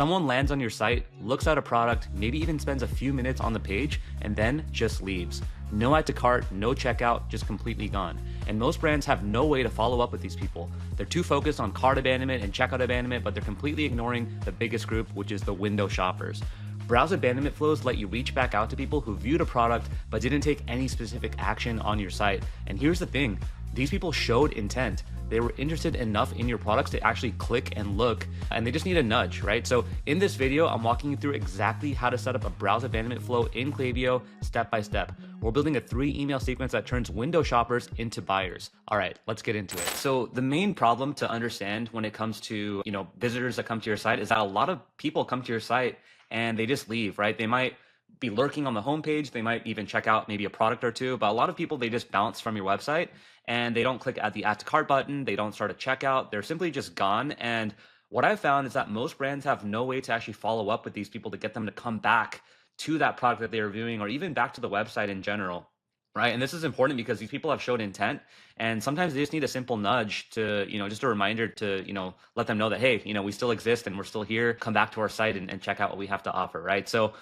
Someone lands on your site, looks at a product, maybe even spends a few minutes on the page, and then just leaves. No add to cart, no checkout, just completely gone. And most brands have no way to follow up with these people. They're too focused on cart abandonment and checkout abandonment, but they're completely ignoring the biggest group, which is the window shoppers. Browse abandonment flows let you reach back out to people who viewed a product but didn't take any specific action on your site. And here's the thing, these people showed intent. They were interested enough in your products to actually click and look, and they just need a nudge, right? So in this video, I'm walking you through exactly how to set up a browse abandonment flow in Klaviyo step by step. We're building a 3 email sequence that turns window shoppers into buyers. All right, let's get into it. So the main problem to understand when it comes to, visitors that come to your site is that a lot of people come to your site and they just leave, right? They might be lurking on the homepage. They might even check out maybe a product or two, but a lot of people, they just bounce from your website and they don't click at the add to cart button. They don't start a checkout. They're simply just gone. And what I've found is that most brands have no way to actually follow up with these people to get them to come back to that product that they are viewing, or even back to the website in general. Right. And this is important because these people have showed intent, and sometimes they just need a simple nudge to, just a reminder to, let them know that, hey, we still exist and we're still here. Come back to our site and check out what we have to offer. Right. So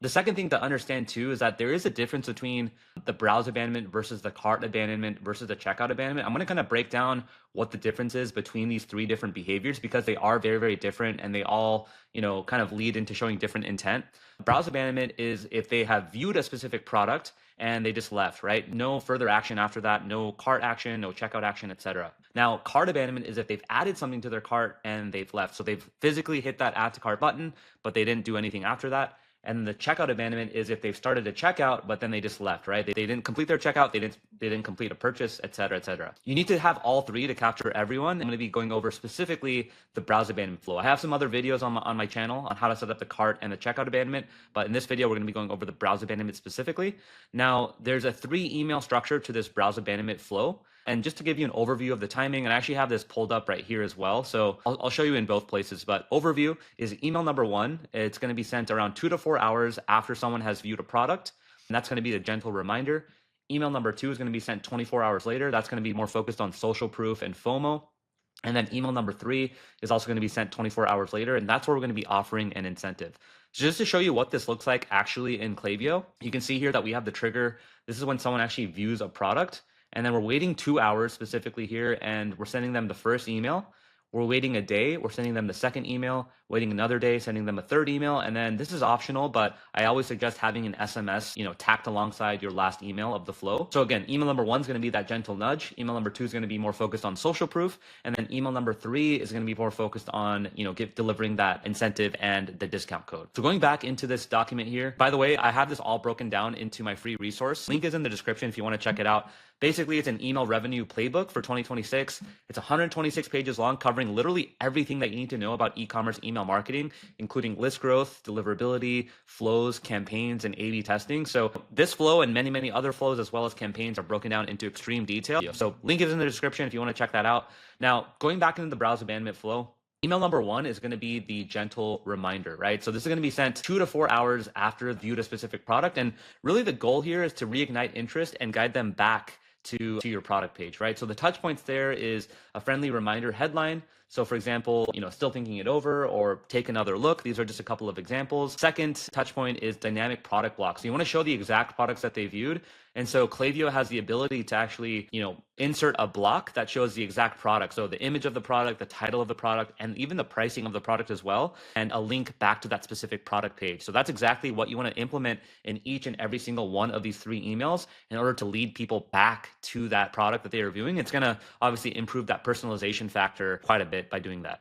the second thing to understand too is that there is a difference between the browse abandonment versus the cart abandonment versus the checkout abandonment. I'm going to kind of break down what the difference is between these 3 different behaviors, because they are very, very different and they all, kind of lead into showing different intent. Browse abandonment is if they have viewed a specific product and they just left, right? No further action after that, no cart action, no checkout action, etc. Now, cart abandonment is if they've added something to their cart and they've left. So they've physically hit that add to cart button, but they didn't do anything after that. And the checkout abandonment is if they've started a checkout, but then they just left, right? They didn't complete their checkout, they didn't complete a purchase, et cetera, et cetera. You need to have all 3 to capture everyone. I'm going to be going over specifically the browse abandonment flow. I have some other videos on my channel on how to set up the cart and the checkout abandonment, but in this video, we're going to be going over the browse abandonment specifically. Now, there's a 3 email structure to this browse abandonment flow. And just to give you an overview of the timing, and I actually have this pulled up right here as well. So I'll show you in both places, but overview is email number 1. It's going to be sent around 2 to 4 hours after someone has viewed a product. And that's going to be a gentle reminder. Email number 2 is going to be sent 24 hours later. That's going to be more focused on social proof and FOMO. And then email number 3 is also going to be sent 24 hours later. And that's where we're going to be offering an incentive. So just to show you what this looks like actually in Klaviyo, you can see here that we have the trigger. This is when someone actually views a product. And then we're waiting 2 hours specifically here, and we're sending them the first email. We're waiting a day, we're sending them the second email, waiting another day, sending them a third email. And then this is optional, but I always suggest having an SMS, tacked alongside your last email of the flow. So again, email number 1 is going to be that gentle nudge. Email number 2 is going to be more focused on social proof. And then email number 3 is going to be more focused on, delivering that incentive and the discount code. So going back into this document here, by the way, I have this all broken down into my free resource. Link is in the description if you want to check it out. Basically, it's an email revenue playbook for 2026. It's 126 pages long, covering literally everything that you need to know about e-commerce email marketing, including list growth, deliverability, flows, campaigns, and A/B testing. So this flow and many, many other flows, as well as campaigns, are broken down into extreme detail. So link is in the description if you want to check that out. Now, going back into the browse abandonment flow, email number 1 is going to be the gentle reminder, right? So this is going to be sent 2 to 4 hours after viewed a specific product. And really the goal here is to reignite interest and guide them back to your product page, right? So the touch points there is a friendly reminder headline. So for example, still thinking it over, or take another look. These are just a couple of examples. Second touch point is dynamic product blocks. So you want to show the exact products that they viewed. And so Klaviyo has the ability to actually, insert a block that shows the exact product. So the image of the product, the title of the product, and even the pricing of the product as well, and a link back to that specific product page. So that's exactly what you want to implement in each and every single one of these 3 emails in order to lead people back to that product that they are viewing. It's going to obviously improve that personalization factor quite a bit by doing that.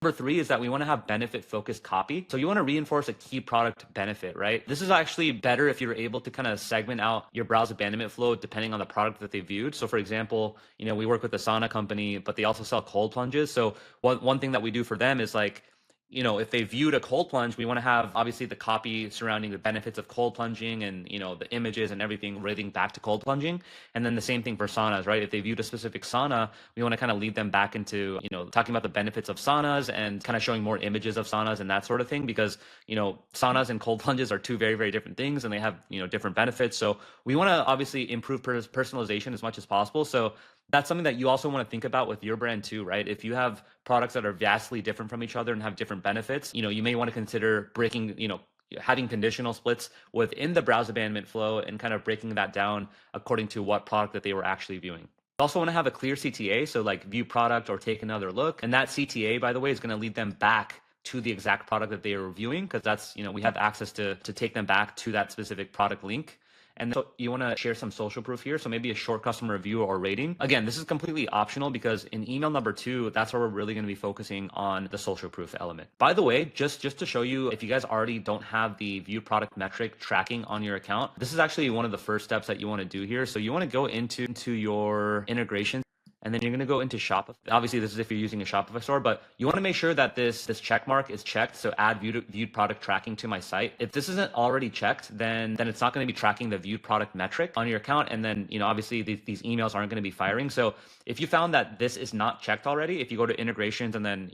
Number 3 is that we want to have benefit focused copy. So you want to reinforce a key product benefit, right? This is actually better if you're able to kind of segment out your browse abandonment flow depending on the product that they viewed. So for example, we work with the sauna company, but they also sell cold plunges. So one thing that we do for them is like, if they viewed a cold plunge, we want to have obviously the copy surrounding the benefits of cold plunging and, the images and everything relating back to cold plunging. And then the same thing for saunas, right? If they viewed a specific sauna, we want to kind of lead them back into, talking about the benefits of saunas and kind of showing more images of saunas and that sort of thing, because, saunas and cold plunges are 2 very, very different things, and they have, different benefits. So we want to obviously improve personalization as much as possible. So That's something that you also want to think about with your brand too, right? If you have products that are vastly different from each other and have different benefits, you may want to consider breaking, having conditional splits within the browse abandonment flow and kind of breaking that down according to what product that they were actually viewing. You also want to have a clear CTA, so like view product or take another look. And that CTA, by the way, is going to lead them back to the exact product that they are reviewing, because that's, we have access to take them back to that specific product link. And so you want to share some social proof here. So maybe a short customer review or rating. Again, this is completely optional, because in email number 2, that's where we're really going to be focusing on the social proof element. By the way, just to show you, if you guys already don't have the view product metric tracking on your account, this is actually one of the first steps that you want to do here. So you want to go into your integrations, and then you're going to go into Shopify. Obviously, this is if you're using a Shopify store, but you want to make sure that this check mark is checked. So add viewed product tracking to my site. If this isn't already checked, then it's not going to be tracking the viewed product metric on your account. And then, obviously these emails aren't going to be firing. So if you found that this is not checked already, if you go to integrations and then,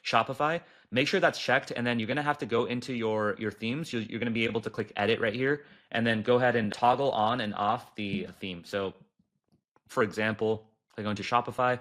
Shopify, make sure that's checked. And then you're going to have to go into your themes. You're going to be able to click edit right here, and then go ahead and toggle on and off the theme. So for example, if I go into Shopify,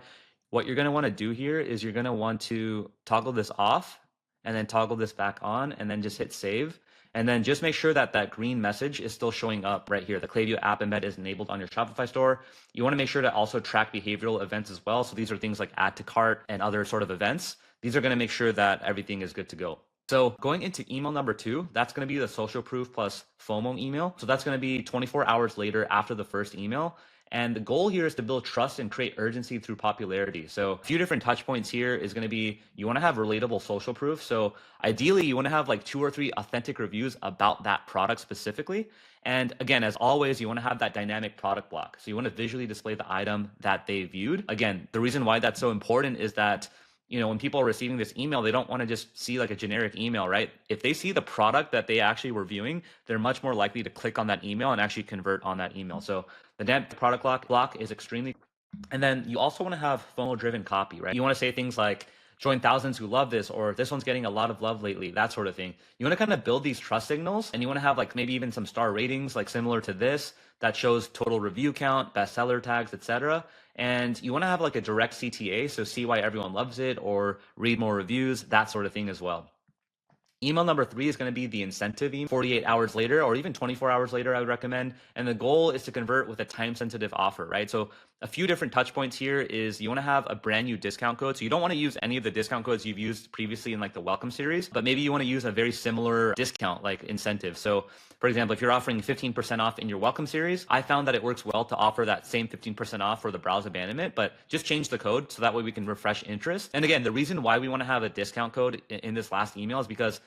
what you're going to want to do here is you're going to want to toggle this off and then toggle this back on, and then just hit save. And then just make sure that that green message is still showing up right here. The Klaviyo app embed is enabled on your Shopify store. You want to make sure to also track behavioral events as well. So these are things like add to cart and other sort of events. These are going to make sure that everything is good to go. So going into email number 2, that's going to be the social proof plus FOMO email. So that's going to be 24 hours later after the first email. And the goal here is to build trust and create urgency through popularity. So a few different touch points here is going to be, you want to have relatable social proof. So ideally, you want to have like 2 or 3 authentic reviews about that product specifically. And again, as always, you want to have that dynamic product block. So you want to visually display the item that they viewed. Again, the reason why that's so important is that when people are receiving this email, they don't want to just see like a generic email, right? If they see the product that they actually were viewing, they're much more likely to click on that email and actually convert on that email. So the product block is extremely. And then you also want to have FOMO driven copy, right? You want to say things like, join thousands who love this, or this one's getting a lot of love lately, that sort of thing. You want to kind of build these trust signals, and you want to have like maybe even some star ratings, like similar to this, that shows total review count, bestseller tags, etc. And you want to have like a direct CTA, so see why everyone loves it, or read more reviews, that sort of thing as well. Email number 3 is going to be the incentive email. 48 hours later, or even 24 hours later, I would recommend. And the goal is to convert with a time-sensitive offer, right? So a few different touch points here is you want to have a brand new discount code. So you don't want to use any of the discount codes you've used previously in like the welcome series, but maybe you want to use a very similar discount like incentive. So for example, if you're offering 15% off in your welcome series, I found that it works well to offer that same 15% off for the browse abandonment, but just change the code so that way we can refresh interest. And again, the reason why we want to have a discount code in this last email is because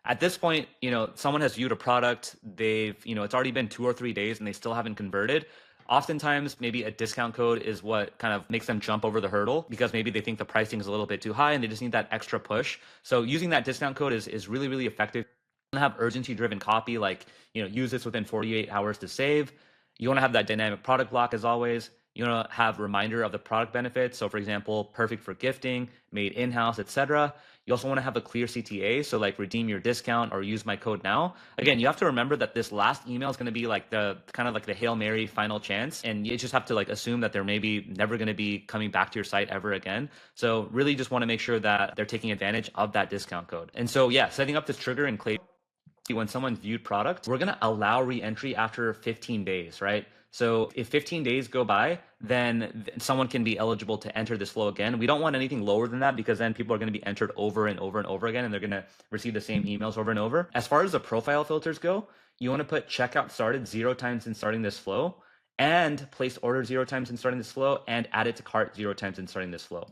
at this point, someone has viewed a product, they've, it's already been 2 or 3 days and they still haven't converted. Oftentimes, maybe a discount code is what kind of makes them jump over the hurdle, because maybe they think the pricing is a little bit too high and they just need that extra push. So using that discount code is really, really effective. You want to have urgency driven copy, like, use this within 48 hours to save. You want to have that dynamic product block as always. You want to have reminder of the product benefits. So for example, perfect for gifting, made in-house, etc. You also want to have a clear CTA. So like redeem your discount or use my code now. Again, you have to remember that this last email is going to be like the kind of like the Hail Mary final chance. And you just have to like assume that they're maybe never going to be coming back to your site ever again. So really just want to make sure that they're taking advantage of that discount code. And so yeah, setting up this trigger in Klaviyo, when someone viewed product, we're going to allow re-entry after 15 days, right? So if 15 days go by, then someone can be eligible to enter this flow again. We don't want anything lower than that, because then people are going to be entered over and over and over again, and they're going to receive the same emails over and over. As far as the profile filters go, you want to put checkout started 0 times in starting this flow, and place order 0 times in starting this flow, and add it to cart 0 times in starting this flow.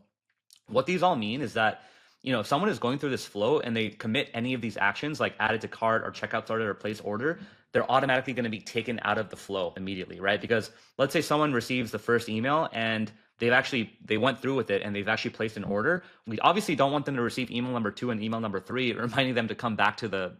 What these all mean is that if someone is going through this flow and they commit any of these actions, like add it to cart or checkout started or place order, they're automatically going to be taken out of the flow immediately, right? Because let's say someone receives the first email and they went through with it and they've actually placed an order. We obviously don't want them to receive email number 2 and email number 3, reminding them to come back to the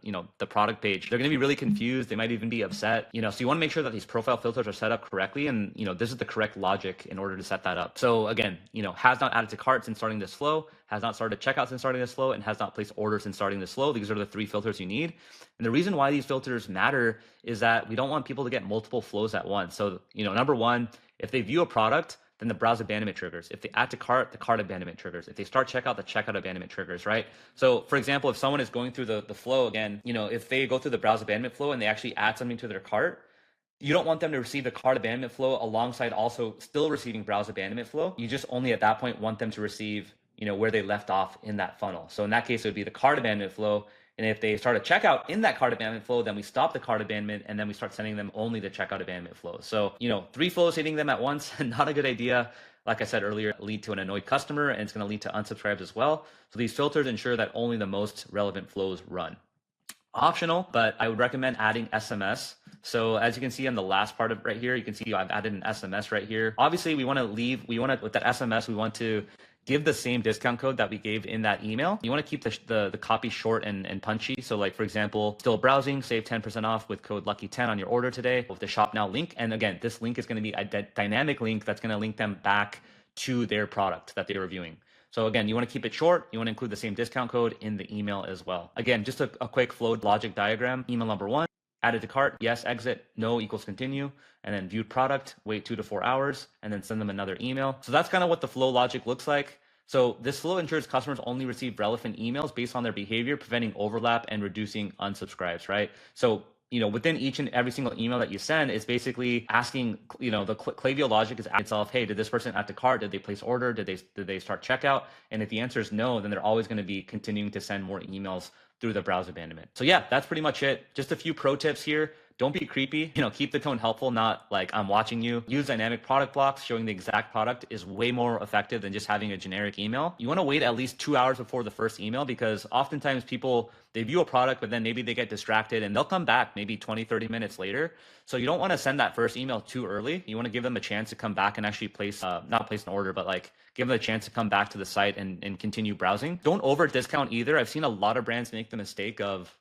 product page. They're going to be really confused. They might even be upset, so you want to make sure that these profile filters are set up correctly. And, this is the correct logic in order to set that up. So again, has not added to cart since starting this flow, has not started checkouts since starting this flow, and has not placed orders since starting this flow. These are the 3 filters you need. And the reason why these filters matter is that we don't want people to get multiple flows at once. So, number one, if they view a product, then the browse abandonment triggers. If they add to cart, the cart abandonment triggers. If they start checkout, the checkout abandonment triggers, right? So for example, if someone is going through the flow again, if they go through the browse abandonment flow and they actually add something to their cart, you don't want them to receive the cart abandonment flow alongside also still receiving browse abandonment flow. You just only at that point want them to receive, where they left off in that funnel. So in that case, it would be the cart abandonment flow. And if they start a checkout in that cart abandonment flow, then we stop the cart abandonment and then we start sending them only the checkout abandonment flow. So, 3 flows hitting them at once, not a good idea. Like I said earlier, lead to an annoyed customer, and it's going to lead to unsubscribes as well. So these filters ensure that only the most relevant flows run. Optional, but I would recommend adding SMS. So as you can see on the last part of right here, you can see I've added an SMS right here. Obviously, with that SMS, we want to give the same discount code that we gave in that email. You want to keep the copy short and punchy. So like, for example, still browsing, save 10% off with code lucky10 on your order today with the shop now link. And again, this link is going to be a dynamic link that's going to link them back to their product that they're reviewing. So again, you want to keep it short. You want to include the same discount code in the email as well. Again, just a quick flow logic diagram. Email number 1, added to cart, yes, exit, no equals continue, and then viewed product, wait 2 to 4 hours, and then send them another email. So that's kind of what the flow logic looks like. So this flow ensures customers only receive relevant emails based on their behavior, preventing overlap and reducing unsubscribes, right? So within each and every single email that you send, it's basically asking, the Klaviyo logic is asking itself, hey, did this person add to cart? Did they place order? Did they start checkout? And if the answer is no, then they're always going to be continuing to send more emails through the browse abandonment. So yeah, that's pretty much it. Just a few pro tips here. Don't be creepy, keep the tone helpful, not like I'm watching you. Use dynamic product blocks. Showing the exact product is way more effective than just having a generic email. You want to wait at least 2 hours before the first email, because oftentimes people, they view a product, but then maybe they get distracted and they'll come back maybe 20, 30 minutes later. So you don't want to send that first email too early. You want to give them a chance to come back and actually not place an order, but like give them a chance to come back to the site and continue browsing. Don't over discount either. I've seen a lot of brands make the mistake of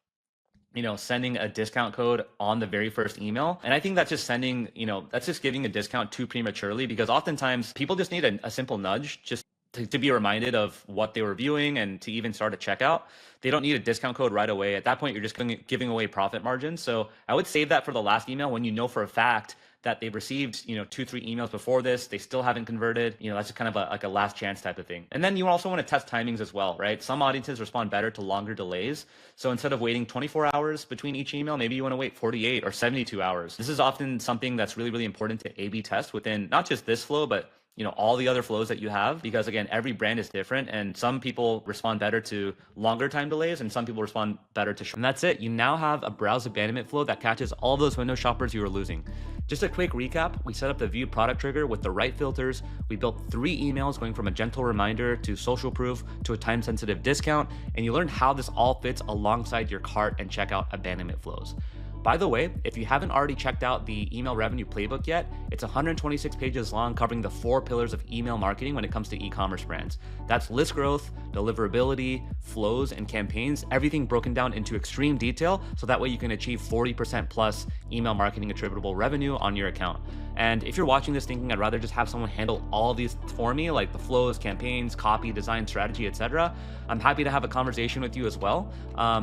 sending a discount code on the very first email. And I think that's just that's just giving a discount too prematurely, because oftentimes people just need a simple nudge just to be reminded of what they were viewing and to even start a checkout. They don't need a discount code right away. At that point, you're just giving away profit margins. So I would save that for the last email when you know for a fact that they've received 2-3 emails before this, they still haven't converted. That's just kind of like a last chance type of thing. And then you also want to test timings as well, right? Some audiences respond better to longer delays. So instead of waiting 24 hours between each email, maybe you want to wait 48 or 72 hours. This is often something that's really, really important to A/B test within not just this flow, but all the other flows that you have, because again, every brand is different, and some people respond better to longer time delays and some people respond better to short. And that's it. You now have a browse abandonment flow that catches all those window shoppers you were losing. Just a quick recap, we set up the viewed product trigger with the right filters. We built 3 emails going from a gentle reminder to social proof to a time-sensitive discount, and you learned how this all fits alongside your cart and checkout abandonment flows. By the way, if you haven't already checked out the email revenue playbook yet, it's 126 pages long, covering the 4 pillars of email marketing when it comes to e-commerce brands. That's list growth, deliverability, flows, and campaigns, everything broken down into extreme detail, so that way you can achieve 40% plus email marketing attributable revenue on your account. And if you're watching this thinking I'd rather just have someone handle all of these for me, like the flows, campaigns, copy, design, strategy, etc., I'm happy to have a conversation with you as well.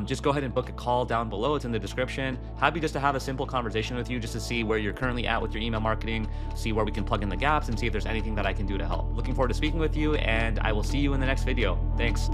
Just go ahead and book a call down below. It's in the description. Happy just to have a simple conversation with you, just to see where you're currently at with your email marketing, see where we can plug in the gaps, and see if there's anything that I can do to help. Looking forward to speaking with you, and I will see you in the next video. Thanks.